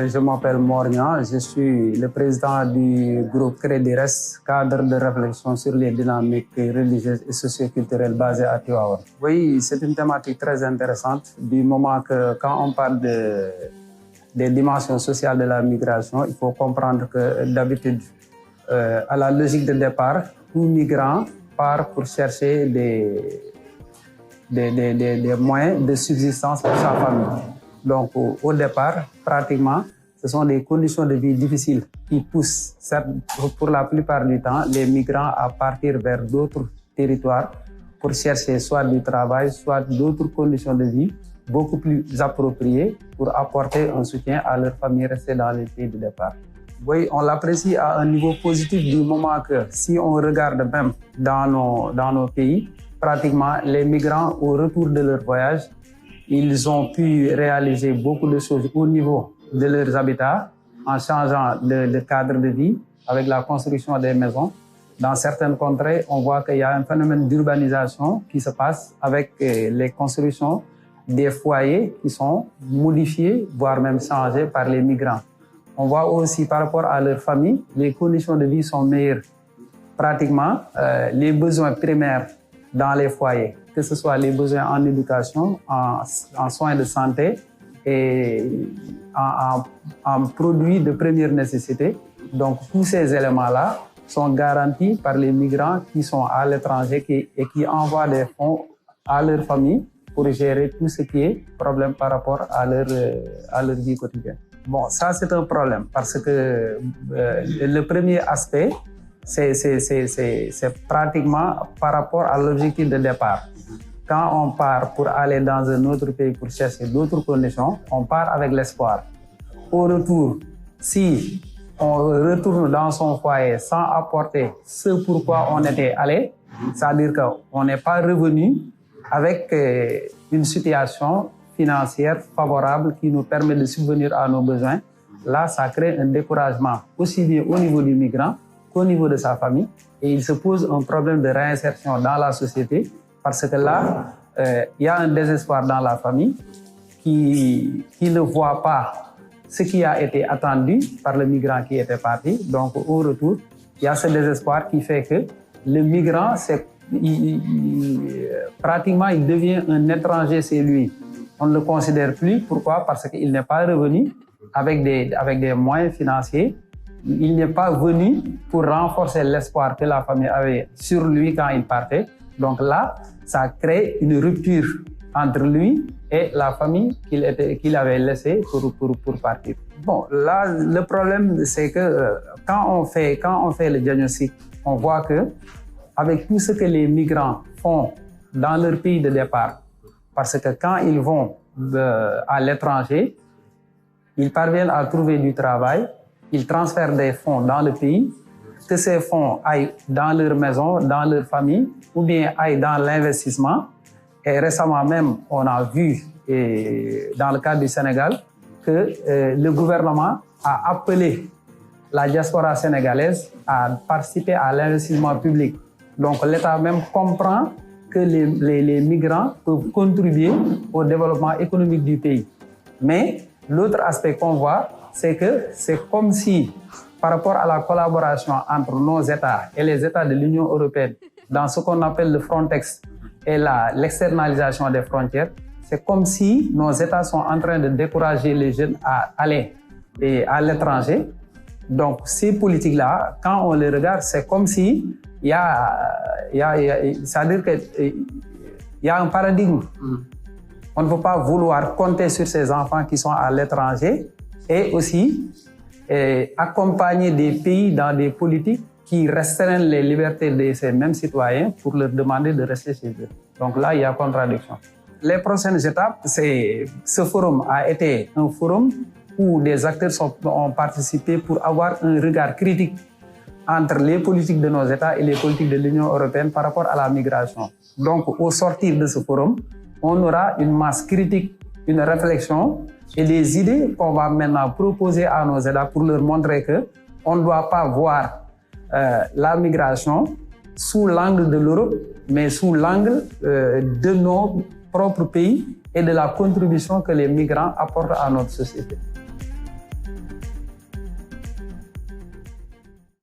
Je m'appelle Mornian, je suis le président du groupe CREDIRES, cadre de réflexion sur les dynamiques religieuses et socioculturelles basées à Tivaouane. Oui, c'est une thématique très intéressante du moment que quand on parle des dimensions sociales de la migration, il faut comprendre que d'habitude, à la logique de départ, tout migrant part pour chercher des moyens de subsistance pour sa famille. Donc, au départ, pratiquement, ce sont des conditions de vie difficiles qui poussent, pour la plupart du temps, les migrants à partir vers d'autres territoires pour chercher soit du travail, soit d'autres conditions de vie beaucoup plus appropriées pour apporter un soutien à leur famille restée dans les pays de départ. Oui, on l'apprécie à un niveau positif du moment que, si on regarde même dans nos pays, pratiquement les migrants au retour de leur voyage, ils ont pu réaliser beaucoup de choses au niveau de leurs habitats en changeant de cadre de vie avec la construction des maisons. Dans certaines contrées, on voit qu'il y a un phénomène d'urbanisation qui se passe avec les constructions des foyers qui sont modifiés, voire même changés par les migrants. On voit aussi par rapport à leur famille, les conditions de vie sont meilleures. Pratiquement, les besoins primaires dans les foyers, que ce soit les besoins en éducation, en soins de santé et en produits de première nécessité. Donc, tous ces éléments-là sont garantis par les migrants qui sont à l'étranger et qui envoient des fonds à leur famille pour gérer tout ce qui est problème par rapport à leur vie quotidienne. Bon, ça c'est un problème parce que le premier aspect, c'est pratiquement par rapport à l'objectif de départ. Quand on part pour aller dans un autre pays pour chercher d'autres conditions, on part avec l'espoir. Au retour, si on retourne dans son foyer sans apporter ce pourquoi on était allé, c'est-à-dire qu'on n'est pas revenu avec une situation financière favorable qui nous permet de subvenir à nos besoins, là, ça crée un découragement aussi bien au niveau du migrant qu'au niveau de sa famille. Et il se pose un problème de réinsertion dans la société parce que là, il y a un désespoir dans la famille qui ne voit pas ce qui a été attendu par le migrant qui était parti. Donc, au retour, il y a ce désespoir qui fait que le migrant, pratiquement, il devient un étranger chez lui. On ne le considère plus. Pourquoi? Parce qu'il n'est pas revenu avec des moyens financiers. Il n'est pas venu pour renforcer l'espoir que la famille avait sur lui quand il partait. Donc là, ça crée une rupture entre lui et la famille qu'il avait laissée pour partir. Bon, là, le problème, c'est que quand on fait le diagnostic, on voit que avec tout ce que les migrants font dans leur pays de départ, parce que quand ils vont à l'étranger, ils parviennent à trouver du travail, ils transfèrent des fonds dans le pays, que ces fonds aillent dans leur maison, dans leur famille, ou bien aillent dans l'investissement. Et récemment même, on a vu, dans le cas du Sénégal, que le gouvernement a appelé la diaspora sénégalaise à participer à l'investissement public. Donc l'État même comprend que les migrants peuvent contribuer au développement économique du pays. Mais l'autre aspect qu'on voit, c'est que c'est comme si, par rapport à la collaboration entre nos États et les États de l'Union européenne, dans ce qu'on appelle le Frontex et l'externalisation des frontières, c'est comme si nos États sont en train de décourager les jeunes à aller à l'étranger. Donc ces politiques-là, quand on les regarde, c'est comme si c'est-à-dire qu'il y a un paradigme. On ne peut pas vouloir compter sur ces enfants qui sont à l'étranger et aussi accompagner des pays dans des politiques qui restreignent les libertés de ces mêmes citoyens pour leur demander de rester chez eux. Donc là, il y a contradiction. Les prochaines étapes, ce forum a été un forum où des acteurs ont participé pour avoir un regard critique entre les politiques de nos États et les politiques de l'Union européenne par rapport à la migration. Donc, au sortir de ce forum, on aura une masse critique, une réflexion et des idées qu'on va maintenant proposer à nos États pour leur montrer qu'on ne doit pas voir la migration sous l'angle de l'Europe, mais sous l'angle de nos propres pays et de la contribution que les migrants apportent à notre société.